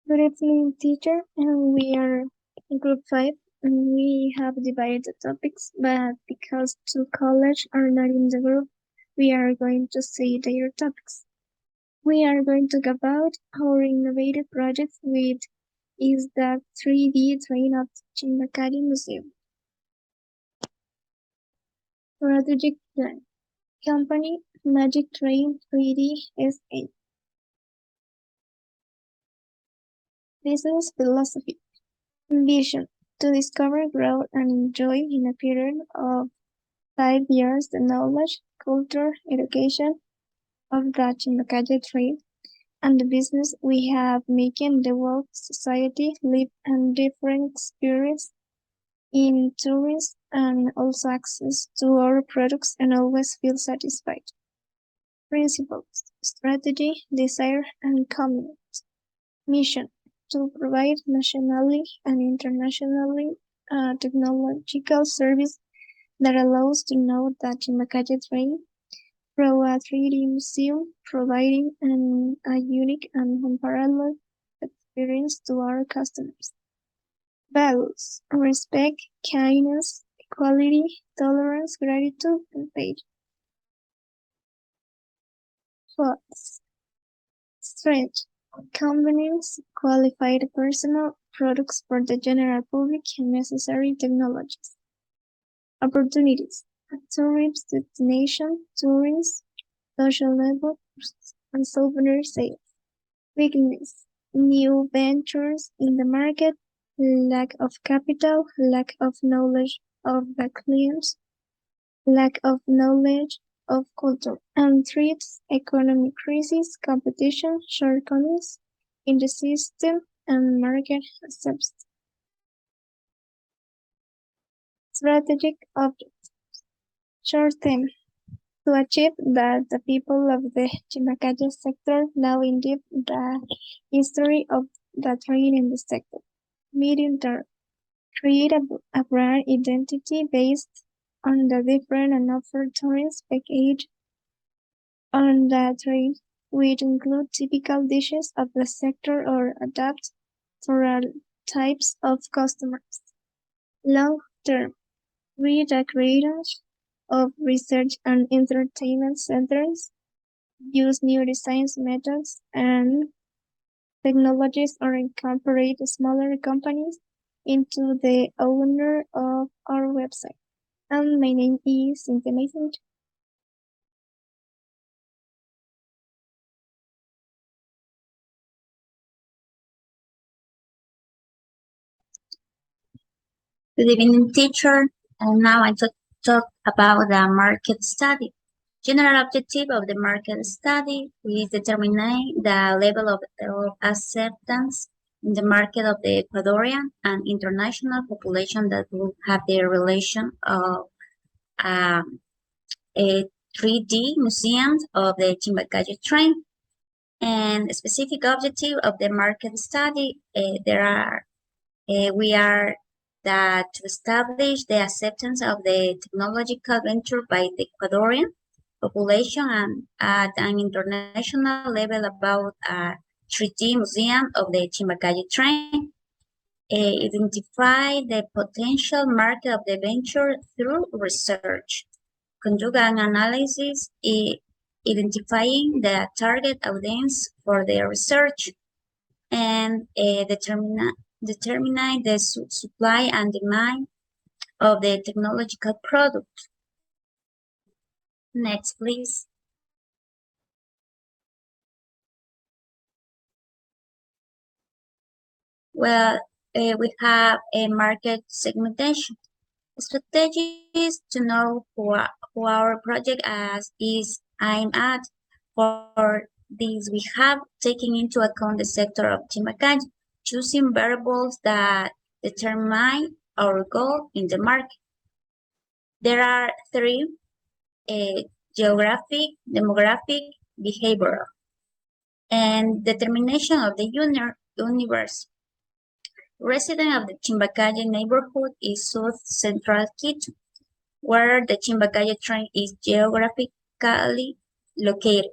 Good evening, teacher. And we are in group 5, and we have divided the topics, but because two colleagues are not in the group, we are going to see their topics. We are going to talk about our innovative project with is the 3D train of Chimbacalle Museum. Strategic plan. Company Magic Train 3D SA. Business philosophy. Vision. To discover, grow, and enjoy in a period of 5 years the knowledge, culture, education of the Chimbacalle trade and the business we have making the world society live and different experience in tourism and also access to our products and always feel satisfied. Principles, strategy, desire, and commitment. Mission, to provide nationally and internationally technological service that allows to know that Chimbacalle train through a 3D museum, providing a unique and unparalleled experience to our customers. Values: respect, kindness, equality, tolerance, gratitude, and faith. Plus, strength, convenience, qualified personal products for the general public, and necessary technologies. Opportunities: tourist destination, tourism, social networks, and souvenir sales. Weakness: new ventures in the market, lack of capital, lack of knowledge of the clients, lack of knowledge of culture, and threats: economic crisis, competition, shortcomings in the system, and market acceptance. Strategic objects. Short term: to achieve that the people of the Chimbacalle sector know indeed the history of the trade in the sector. Medium term: create a brand identity based on the different and offer tourist package on the trade, which include typical dishes of the sector or adapt for all types of customers. Long term: read the creators of research and entertainment centers, use new designs methods and technologies or incorporate smaller companies into the owner of our website. And my name is Cynthia Mason. Good evening, teacher. And now I talk about the market study. General objective of the market study is determining the level of acceptance in the market of the Ecuadorian and international population that will have the relation of a 3D museum of the Chimbacalle train. And specific objective of the market study, we are that to establish the acceptance of the technological venture by the Ecuadorian population and at an international level about a 3D museum of the Chimbacalle train, identify the potential market of the venture through research, conduct an analysis, identifying the target audience for the research, and determine the supply and demand of the technological product. Next, please. Well, we have a market segmentation. Strategies to know who our project is aimed at. For this, we have taken into account the sector of Chimbacalle, choosing variables that determine our goal in the market. There are three: geographic, demographic, behavioral, and determination of the universe. Resident of the Chimbacalle neighborhood is South Central Quito, where the Chimbacalle train is geographically located,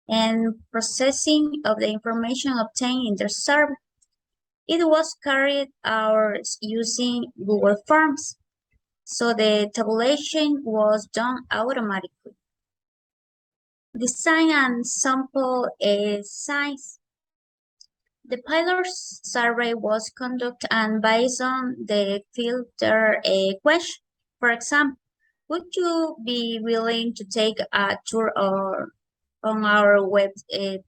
and processing of the information obtained in the survey. It was carried out using Google Forms, so the tabulation was done automatically. Design and sample size. The pilot survey was conducted and based on the filter question. For example, would you be willing to take a tour or on our web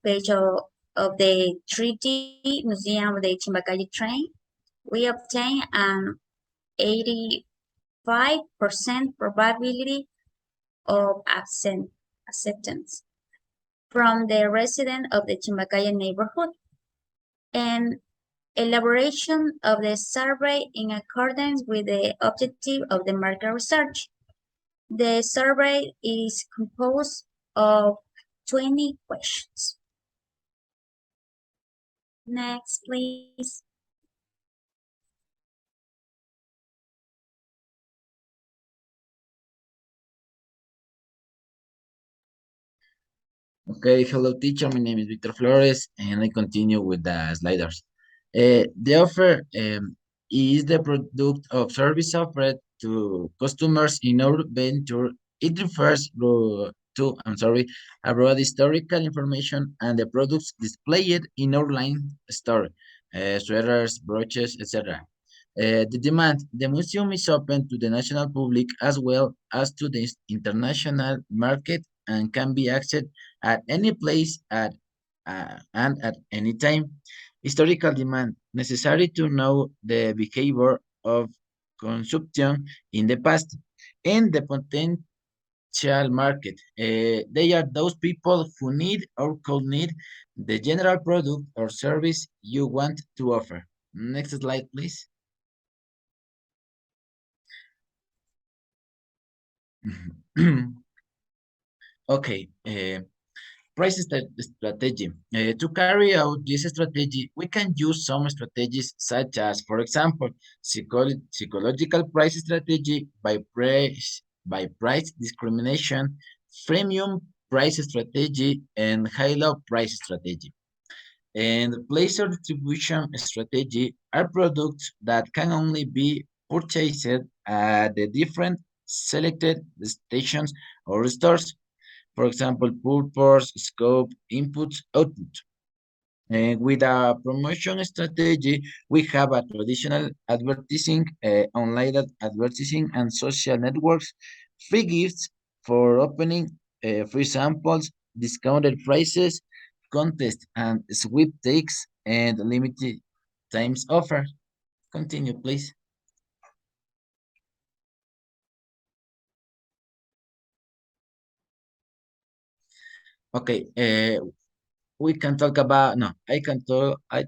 page of the 3D Museum of the Chimbacalle Train? We obtained an 85% probability of acceptance from the resident of the Chimbacalle neighborhood, and elaboration of the survey in accordance with the objective of the market research. The survey is composed of 20 questions. Next, please. Okay, hello teacher. My name is Victor Flores, and I continue with the sliders. The offer is the product of service offered to customers in our venture. It refers a broad historical information and the products displayed in our line store, sweaters, brooches, etc. The demand. The museum is open to the national public as well as to the international market and can be accessed at any place and at any time. Historical demand. Necessary to know the behavior of consumption in the past and the potential market. They are those people who need or could need the general product or service you want to offer. Next slide, please. Okay, strategy. To carry out this strategy, we can use some strategies such as, for example, psychological price strategy by price discrimination, freemium price strategy, and high-low price strategy. And place or distribution strategy are products that can only be purchased at the different selected stations or stores. For example, purpose, scope, inputs, output. And with a promotion strategy, we have a traditional advertising, online advertising, and social networks, free gifts for opening, free samples, discounted prices, contest and sweepstakes, and limited times offer. Continue, please. Okay, we can talk about no I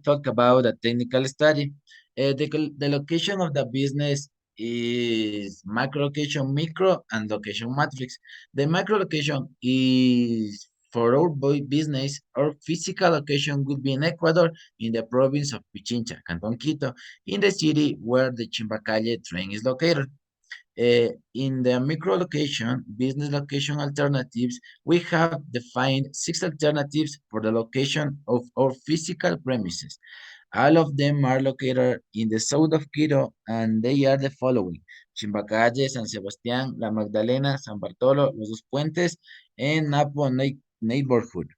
talk about a technical study. The location of the business is macro location, micro, and location matrix. The macro location is for our business. Our physical location would be in Ecuador, in the province of Pichincha, Canton Quito, in the city where the Chimbacalle train is located. In the micro location, business location alternatives, we have defined 6 alternatives for the location of our physical premises. All of them are located in the south of Quito, and they are the following: Chimbacalle, San Sebastián, La Magdalena, San Bartolo, Los Dos Puentes, and Napo neighborhood.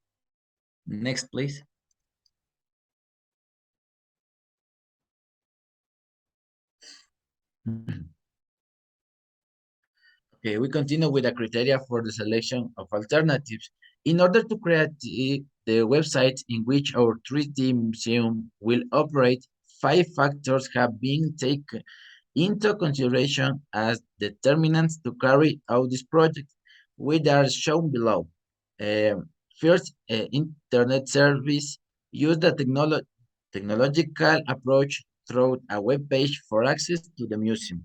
Next, please. Okay, we continue with the criteria for the selection of alternatives. In order to create the website in which our 3D museum will operate, 5 factors have been taken into consideration as determinants to carry out this project, which are shown below. First, internet service. Use the technological approach through a web page for access to the museum.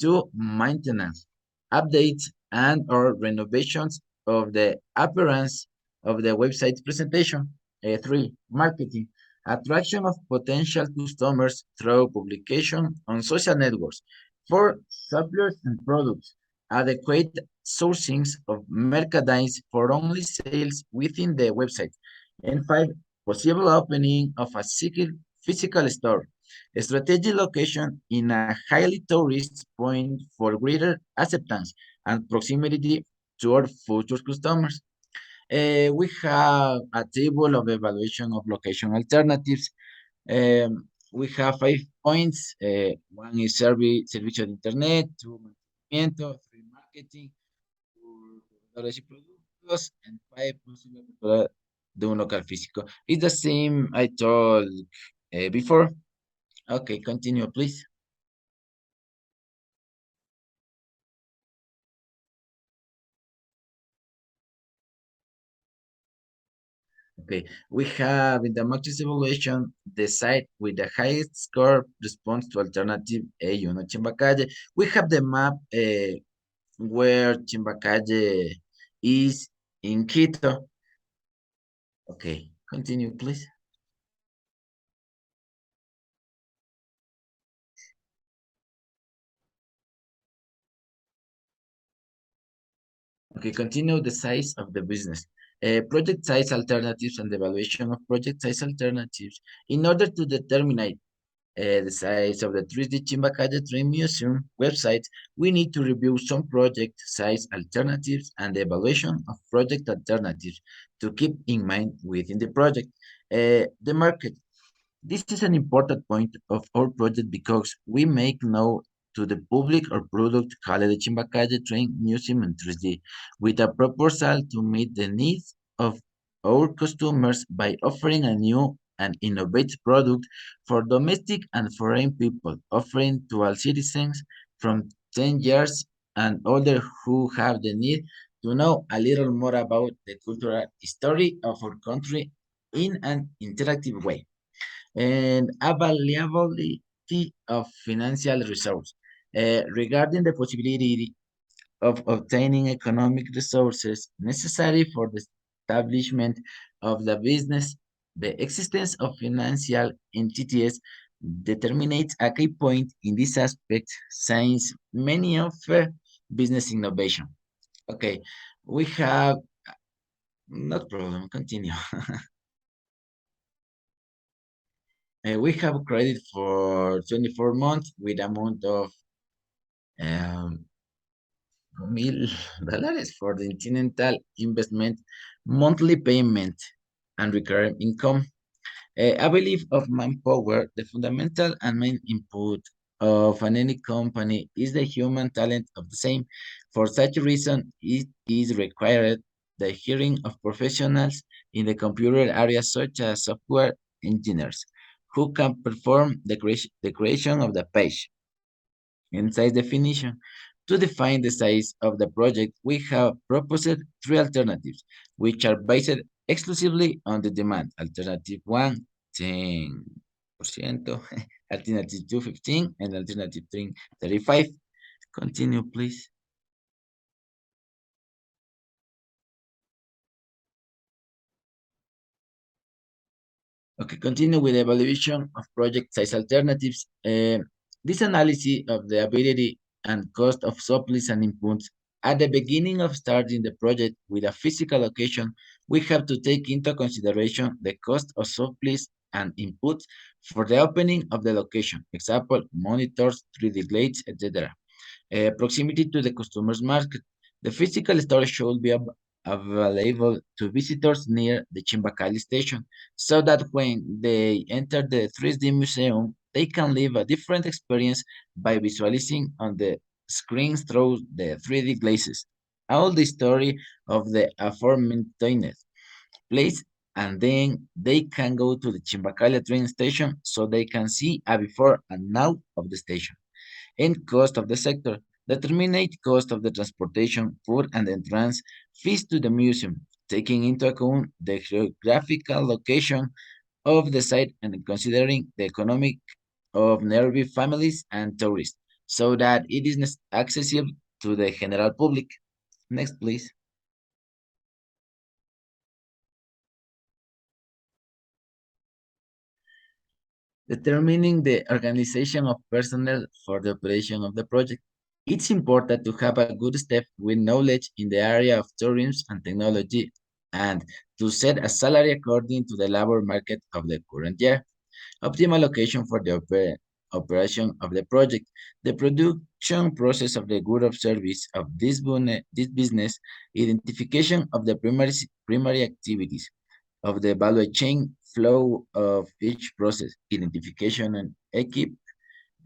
Two, maintenance, updates and or renovations of the appearance of the website presentation. Three, marketing, attraction of potential customers through publication on social networks. Four, suppliers and products, adequate sourcings of merchandise for only sales within the website. And five, possible opening of a physical store. A strategic location in a highly tourist point for greater acceptance and proximity to our future customers. We have a table of evaluation of location alternatives. We have 5 points. One is servicio de internet, two, mantenimiento, three, marketing, four, proveedores y productos, and five, posible de un local físico. It's the same I told before. Okay, continue, please. Okay, we have in the matrix evaluation the site with the highest score response to alternative A1 Chimbacalle. We have the map where Chimbacalle is in Quito. Okay, continue, please. Okay, continue the size of the business. Project size alternatives and the evaluation of project size alternatives in order to determine the size of the 3D Chimbacalle Train Museum website, we need to review some project size alternatives and the evaluation of project alternatives to keep in mind within the project. The market. This is an important point of our project because we make known to the public our product called the Chimbacalle Train Museum in 3D with a proposal to meet the needs of our customers by offering a new and innovative product for domestic and foreign people, offering to all citizens from 10 years and older who have the need to know a little more about the cultural history of our country in an interactive way and availability of financial resources. Regarding the possibility of obtaining economic resources necessary for the establishment of the business, the existence of financial entities determines a key point in this aspect since many of business innovation. Okay, we have, not problem, continue. We have credit for 24 months with amount of um, $1,000 for the incidental investment, monthly payment, and recurring income. I believe of manpower, the fundamental and main input of any company is the human talent of the same. For such a reason, it is required the hiring of professionals in the computer area such as software engineers who can perform the creation of the page and size definition. To define the size of the project, we have proposed three alternatives, which are based exclusively on the demand. Alternative 1, 10%, alternative 2, 15, and alternative 3, 35. Continue, please. Okay, continue with the evaluation of project size alternatives. This analysis of the ability and cost of supplies and inputs at the beginning of starting the project with a physical location, we have to take into consideration the cost of supplies and inputs for the opening of the location. Example, monitors, 3D glades, etc. Proximity to the customer's market. The physical store should be available to visitors near the Chimbacalle station so that when they enter the 3D museum, they can live a different experience by visualizing on the screens through the 3D glasses. All the story of the aforementioned place, and then they can go to the Chimbacalle train station so they can see a before and now of the station and cost of the sector. Determinate cost of the transportation, food, and entrance fees to the museum, taking into account the geographical location of the site and considering the economic of nearby families and tourists, so that it is accessible to the general public. Next, please. Determining the organization of personnel for the operation of the project. It's important to have a good staff with knowledge in the area of tourism and technology and to set a salary according to the labor market of the current year. Optimal location for the operation of the project. The production process of the good of service of this business, identification of the primary activities of the value chain, flow of each process, identification and equip,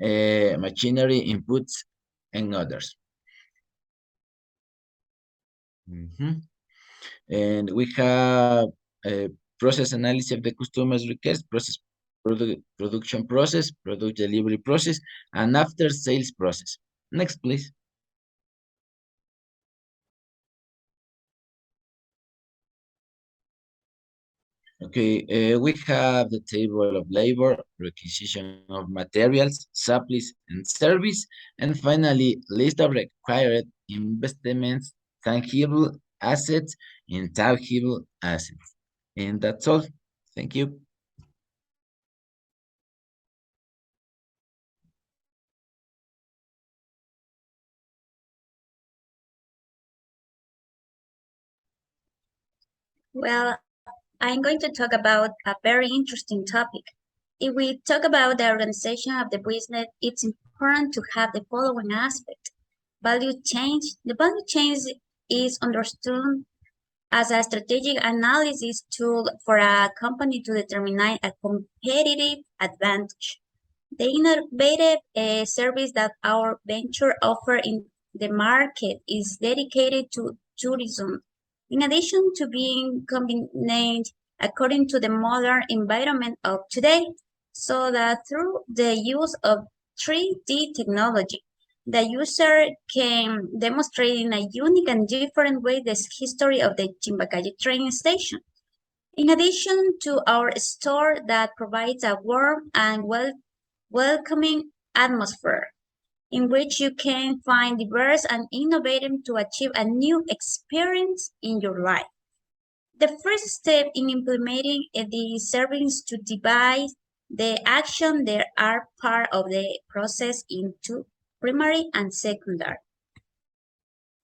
machinery inputs, and others. Mhm. And we have a process analysis of the customer's request, production process, product delivery process, and after sales process. Next, please. Okay, we have the table of labor, requisition of materials, supplies, and service, and finally, list of required investments, tangible assets, intangible assets. And that's all. Thank you. Well, I'm going to talk about a very interesting topic. If we talk about the organization of the business, it's important to have the following aspect. Value change. The value change is understood as a strategic analysis tool for a company to determine a competitive advantage. The innovative service that our venture offer in the market is dedicated to tourism. In addition to being combined according to the modern environment of today, so that through the use of 3D technology, the user can demonstrate in a unique and different way the history of the Chimbacalle train station. In addition to our store that provides a warm and welcoming atmosphere in which you can find diverse and innovative to achieve a new experience in your life. The first step in implementing the service to divide the action that are part of the process into primary and secondary.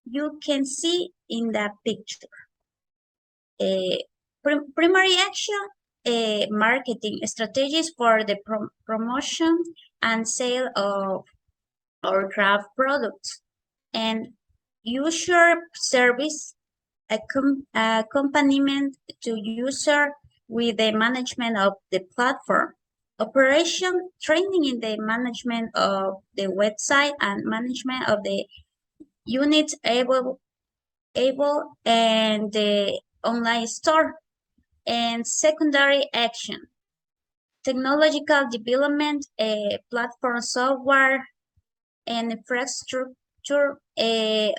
You can see in the picture. Uh, Primary action, marketing strategies for the promotion and sale of our craft products, and user service accompaniment to user with the management of the platform, operation training in the management of the website and management of the units able and the online store, and secondary action, technological development, platform software and infrastructure,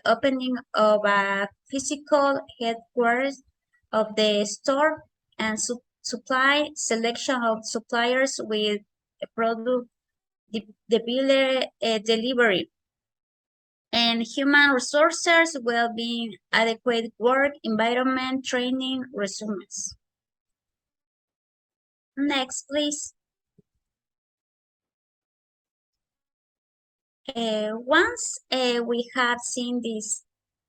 opening of a physical headquarters of the store, and supply selection of suppliers with a product delivery, and human resources, well-being, adequate work environment, training, resumes. Next, please. Once we have seen this,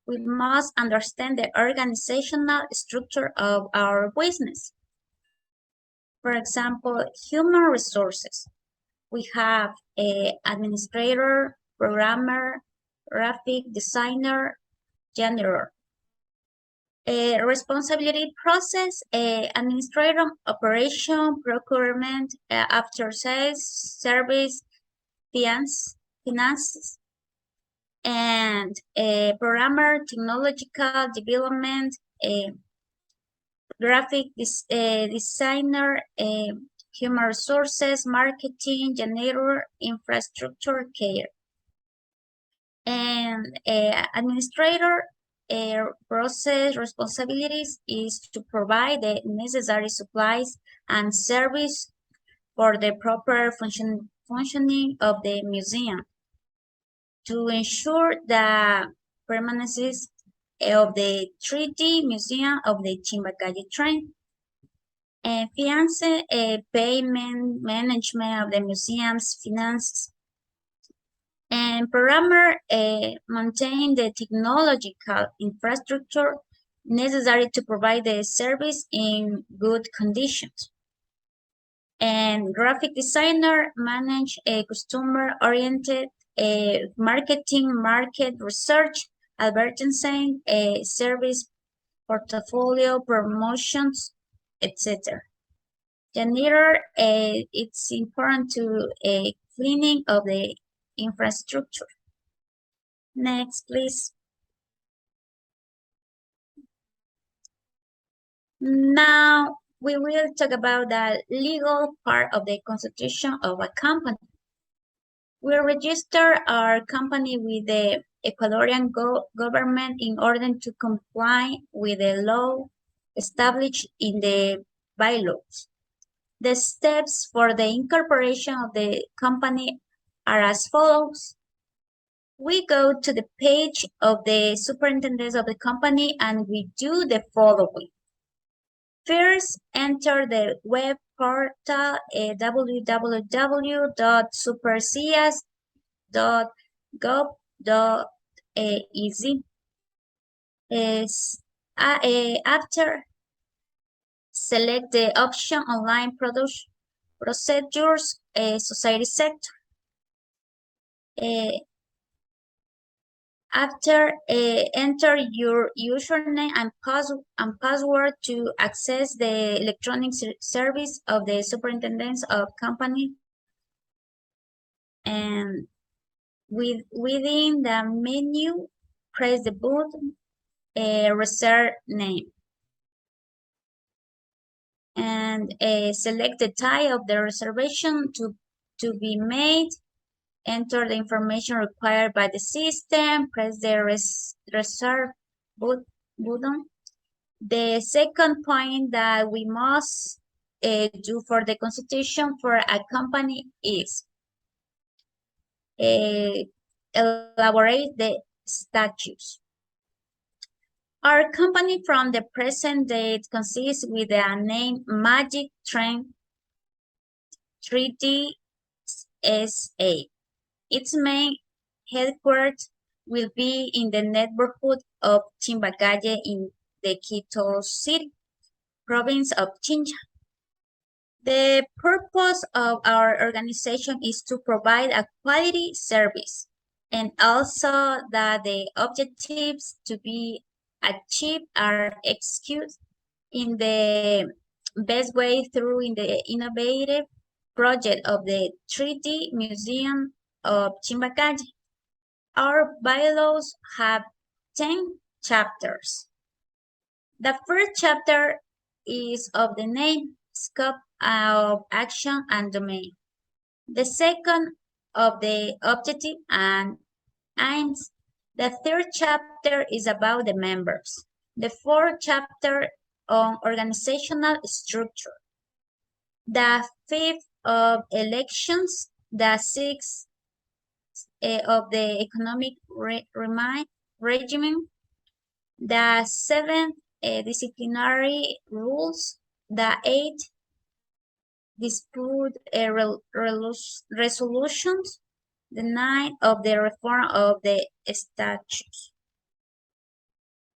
we must understand the organizational structure of our business. For example, human resources. We have a administrator, programmer, graphic designer, janitor. A responsibility process, administrator, operation, procurement, after sales, service, finances, and a programmer, technological development, a graphic designer, human resources, marketing, janitor, infrastructure care, and administrator process responsibilities is to provide the necessary supplies and service for the proper functioning of the museum, to ensure the permanency of the 3D museum of the Chimbacalle Train, and finance, payment management of the museum's finances, and programmer, maintain the technological infrastructure necessary to provide the service in good conditions. And graphic designer manage a customer-oriented marketing, market research, advertising, service portfolio promotions, etc. Janitor, it's important to cleaning of the infrastructure. Next, please. Now we will talk about the legal part of the constitution of a company. We register our company with the Ecuadorian government in order to comply with the law established in the bylaws. The steps for the incorporation of the company are as follows. We go to the page of the superintendent of the company and we do the following. First, enter the web portal www.supercias.gov.ez. After, select the option online procedures, society sector. After, enter your username and password to access the electronic service of the superintendents of company. And within the menu, press the button reserve name. And select the type of the reservation to be made. Enter the information required by the system, press the reserve button. The second point that we must do for the constitution for a company is elaborate the statutes. Our company from the present date consists with the name Magic Tren 3D SA. Its main headquarters will be in the neighborhood of Chimbacalle in the Quito City, province of Chincha. The purpose of our organization is to provide a quality service and also that the objectives to be achieved are executed in the best way through in the innovative project of the 3D Museum of Chimbacalle. Our bylaws have 10 chapters. The first chapter is of the name, scope of action and domain. The second of the objective and aims. The third chapter is about the members. The fourth chapter on organizational structure. The fifth of elections. The sixth of the economic regime. The seventh disciplinary rules. The eighth dispute resolutions. The ninth of the reform of the statutes.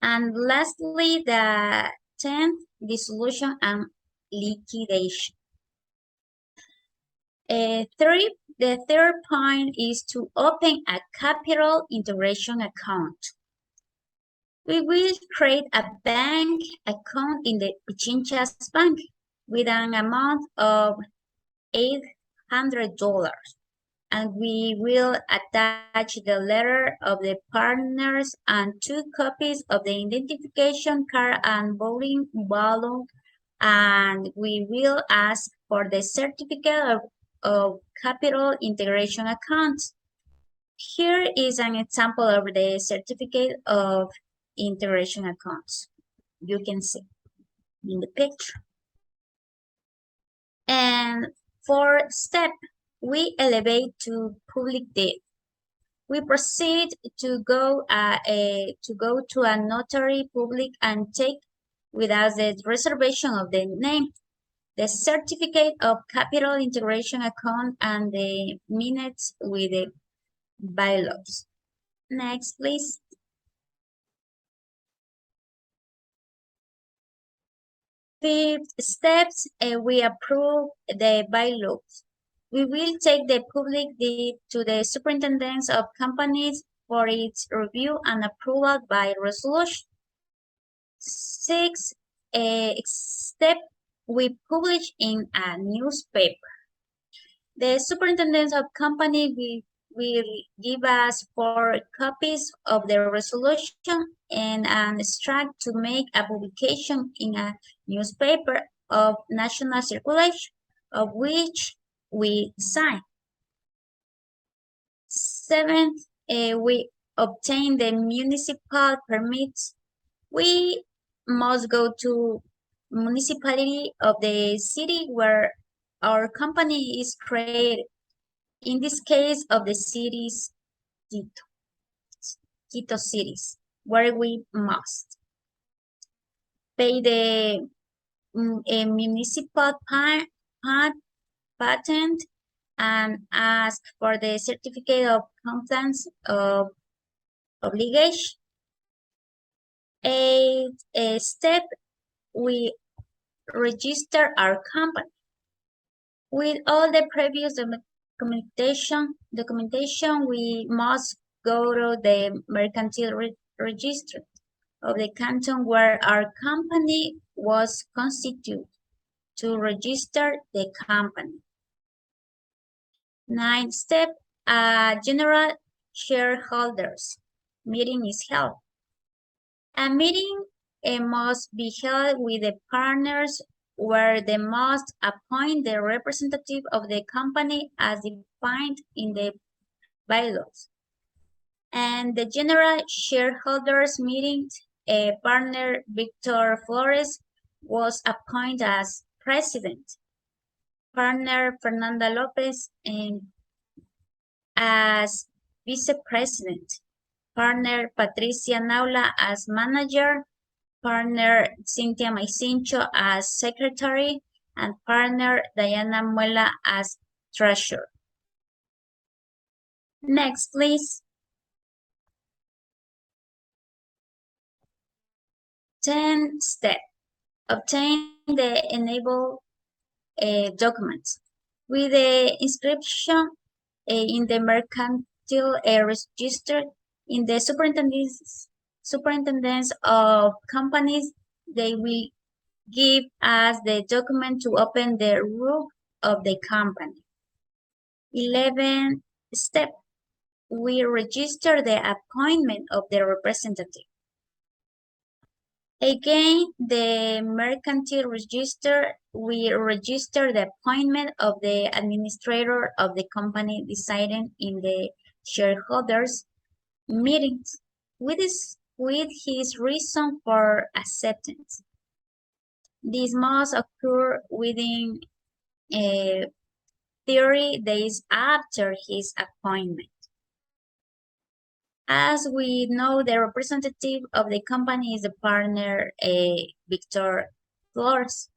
And lastly, the 10th dissolution and liquidation. The third point is to open a capital integration account. We will create a bank account in the Pichincha's Bank with an amount of $800, and we will attach the letter of the partners and 2 copies of the identification card and voting ballot, and we will ask for the certificate of capital integration accounts. Here is an example of the certificate of integration accounts. You can see in the picture. And fourth step, we elevate to public deed. We proceed to go to a notary public and take without the reservation of the name, the certificate of capital integration account and the minutes with the bylaws. Next, please. Fifth steps, we approve the bylaws. We will take the public deed to the superintendents of companies for its review and approval by resolution. Sixth step, we publish in a newspaper. The superintendent of company will give us 4 copies of the resolution and an extract to make a publication in a newspaper of national circulation, of which we sign. Seventh, we obtain the municipal permits. We must go to municipality of the city where our company is created. In this case of the cities, Quito cities, where we must pay the municipal patent and ask for the certificate of compliance of obligation. A step, we register our company. With all the previous documentation, we must go to the mercantile register of the canton where our company was constituted to register the company. Ninth step, a general shareholders meeting is held. A meeting must be held with the partners where they must appoint the representative of the company as defined in the bylaws. And the general shareholders meeting, partner Victor Flores was appointed as president, partner Fernanda Lopez as vice president, partner Patricia Naula as manager, partner Cynthia Maicincho as secretary, and partner Diana Muela as treasurer. Next, please. 10th step, obtain the enabled documents. With the inscription in the mercantile register in the superintendents of companies, they will give us the document to open the room of the company. 11th step, we register the appointment of the representative. Again, the mercantile register, we register the appointment of the administrator of the company decided in the shareholders meetings with his reason for acceptance. This must occur within 30 days after his appointment. As we know, the representative of the company is the partner Victor Flores.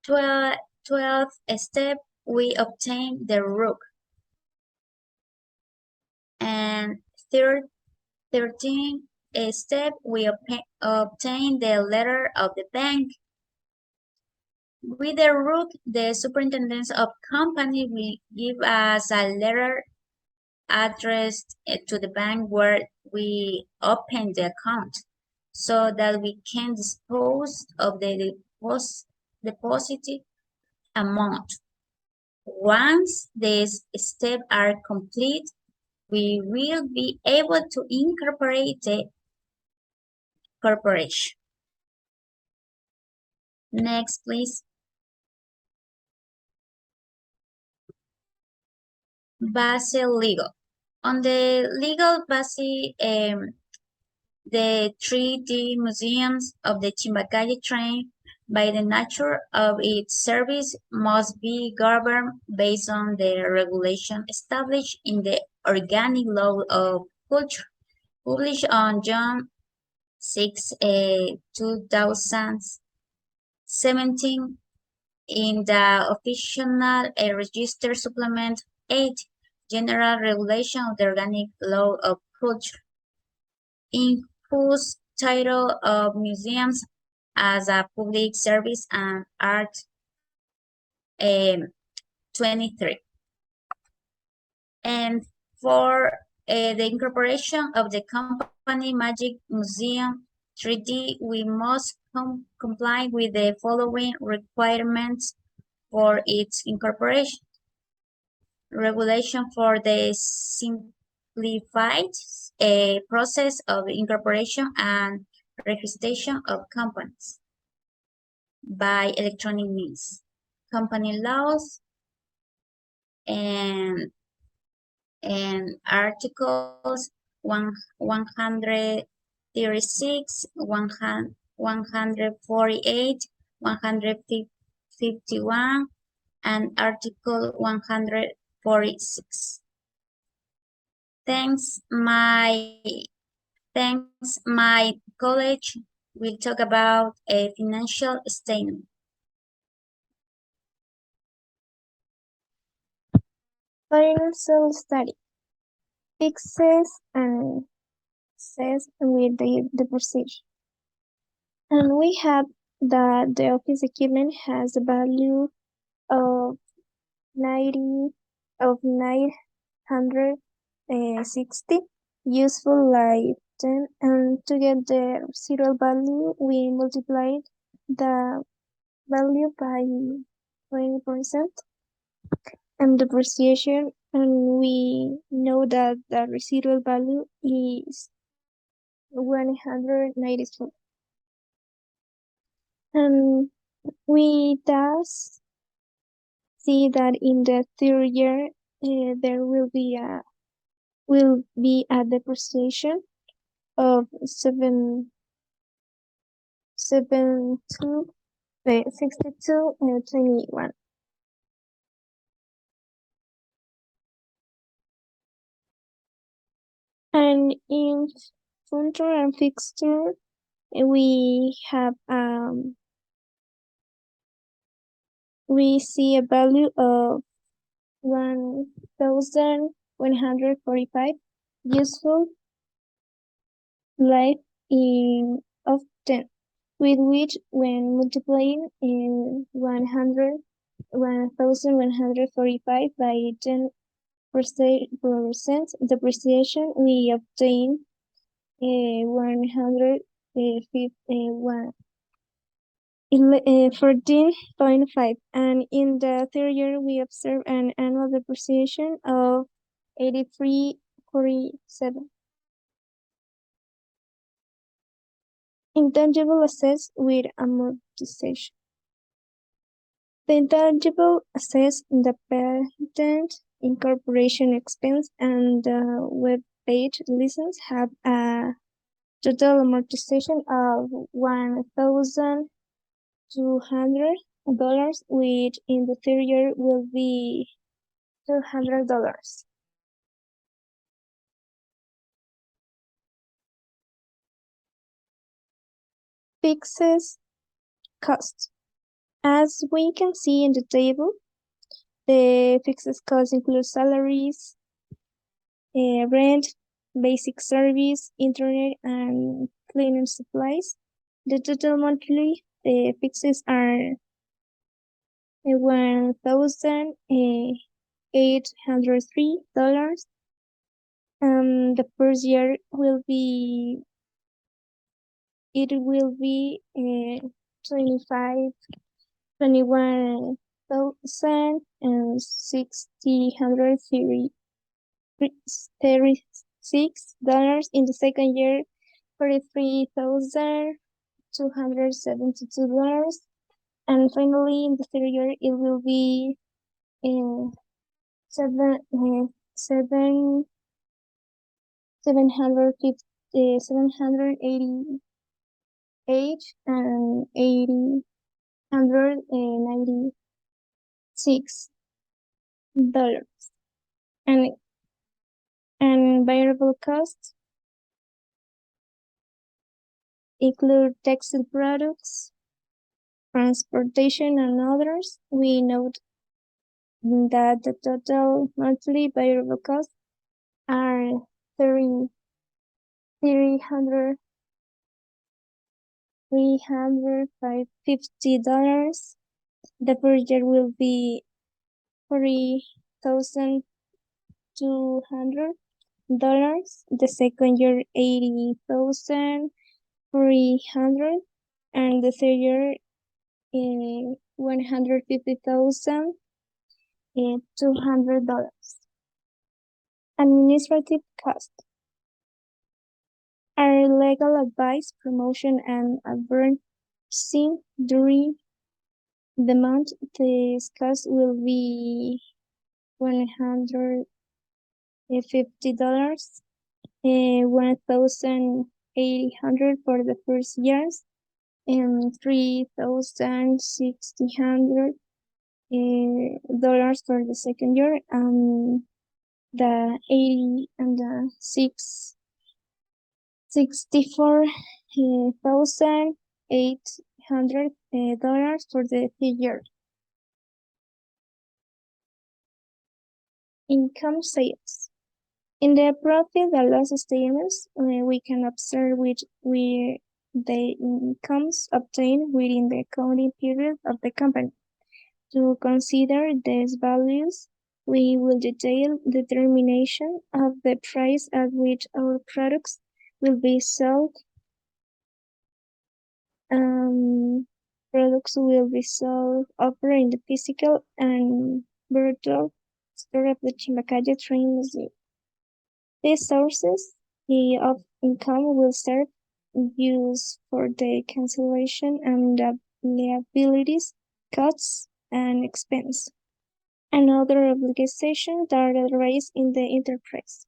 12th step, we obtain the RUC. And 13th step, we obtain the letter of the bank. With the RUC, the superintendents of company will give us a letter addressed to the bank where we open the account so that we can dispose of the deposited amount. Once these steps are complete, we will be able to incorporate the corporation. Next, please. Base legal. On the legal base, the 3D museums of the Chimbacalle Train, by the nature of its service, must be governed based on the regulation established in the Organic Law of Culture, published on June 6, 2017 in the Official Register Supplement 8, General Regulation of the Organic Law of Culture, in whose title of museums as a public service and art um, 23. And for the incorporation of the company Magic Museum 3D, we must comply with the following requirements for its incorporation. Regulation for the simplified process of incorporation and registration of companies by electronic means, company laws, and articles 136, 148, 151, and Article 146. Thanks, my college will talk about a financial statement. Financial study fixes and says with the depreciation. And we have that the office equipment has a value of 90 of 960 useful life 10, and to get the residual value we multiply the value by 20% and depreciation, and we know that the residual value is 194. And we thus see that in the third year there will be a depreciation of 62 21. And in furniture and fixture we have we see a value of 1145 useful life in of 10, with which when multiplying in 1145 by 10% depreciation, we obtain 14.5, and in the third year we observe an annual depreciation of 83.47. Intangible assets with amortization. The intangible assets, the patent, incorporation expense, and the web page license have a total amortization of $1,200, which in the third year will be $200. Fixed cost. As we can see in the table, the fixed costs include salaries, rent, basic service, internet, and cleaning supplies. The total monthly fixes are $1,803. The first year will be 21,636. In the second year, $43,272. And finally, in the third year, it will be uh, seven uh, seven 788 and 896 dollars. And variable costs include textile products, transportation, and others. We note that the total monthly variable costs are 300 $350. The first year will be $40,200. The second year, 80,300, and the third year, 150,200. Administrative cost are legal advice, promotion, and advertising during the month. This cost will be $150, 1,800 for the first years, and 3,600 dollars for the second year, and the 80 and the 64,800 dollars for the third year. Income sales. In the profit and loss statements, we can observe which were the incomes obtained within the accounting period of the company. To consider these values, we will detail determination of the price at which our products will be sold. Products will be sold over in the physical and virtual store of the Chimbacalle Tren Museo. These sources of income will serve use for the cancellation and the liabilities, costs, and expense, and other obligations that arise in the enterprise.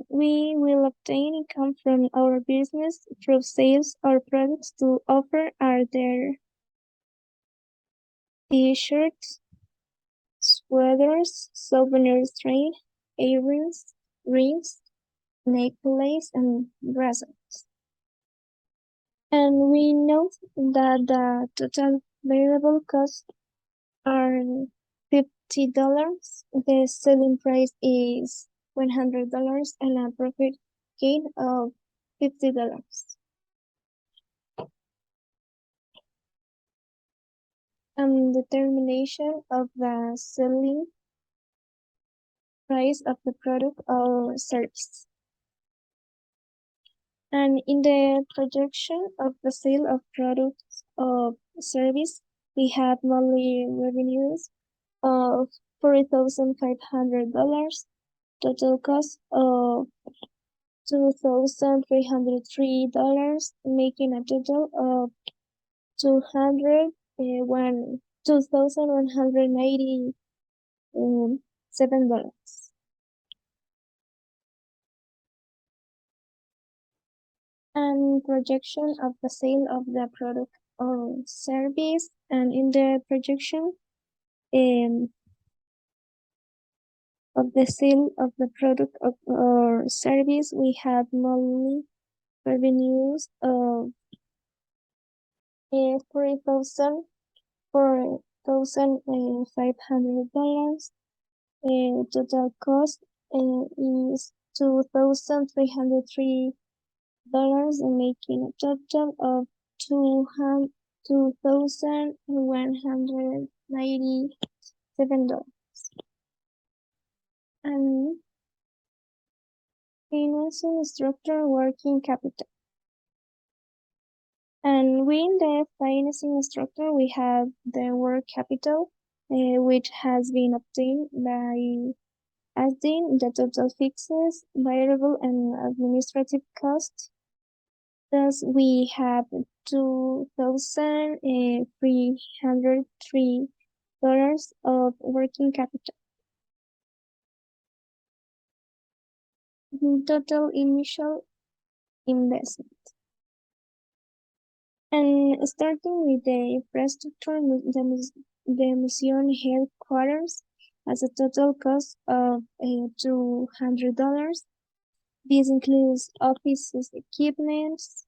We will obtain income from our business through sales or products to offer are their t-shirts, sweaters, souvenirs trade, earrings, rings, necklace, and bracelets. And we note that the total variable costs are $50. The selling price is $100 and a profit gain of $50. Determination of the selling price of the product or service. And in the projection of the sale of products or service, we have monthly revenues of $40,500, total cost of $2,303, making a total of $2,197. And projection of the sale of the product or service. And in the projection of the sale of the product or service, we have monthly revenues of $4,500. Total cost is $2,303, making a total of $2,197. And financing structure, working capital. And within the financing structure, we have the work capital, which has been obtained by adding the total fixed, variable, and administrative costs. Thus, we have $2,303 of working capital. Total initial investment. And starting with the infrastructure, the museum headquarters has a total cost of $200. This includes offices, equipments,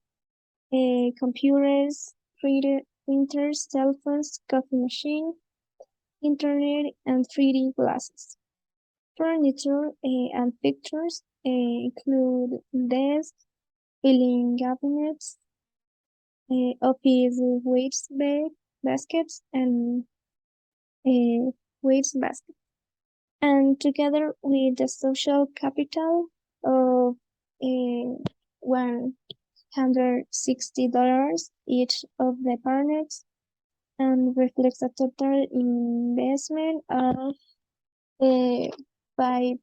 computers, printers, cell phones, coffee machine, internet, and 3D glasses. Furniture and fixtures include desks, filing cabinets, office baskets, and waste baskets. And together with the social capital of $160 each of the partners, and reflects a total investment of five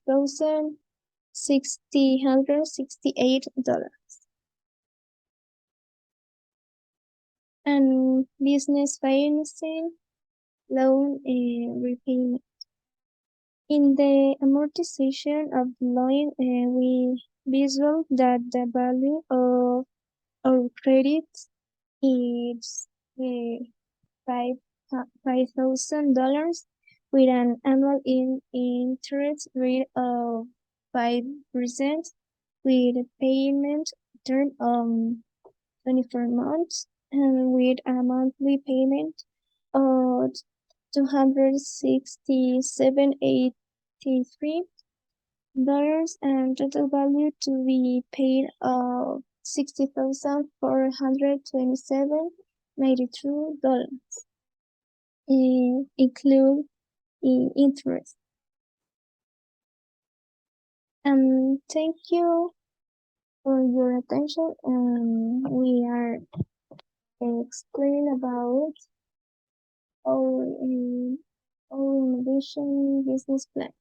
thousand $668. And business financing loan repayment. In the amortization of the loan, we visual that the value of our credits is five $5,000 with an annual interest rate of 5% with a payment term of 24 months and with a monthly payment of $267.83 and total value to be paid of $60,427.92, include interest. And thank you for your attention. We are explaining about our innovation business plan.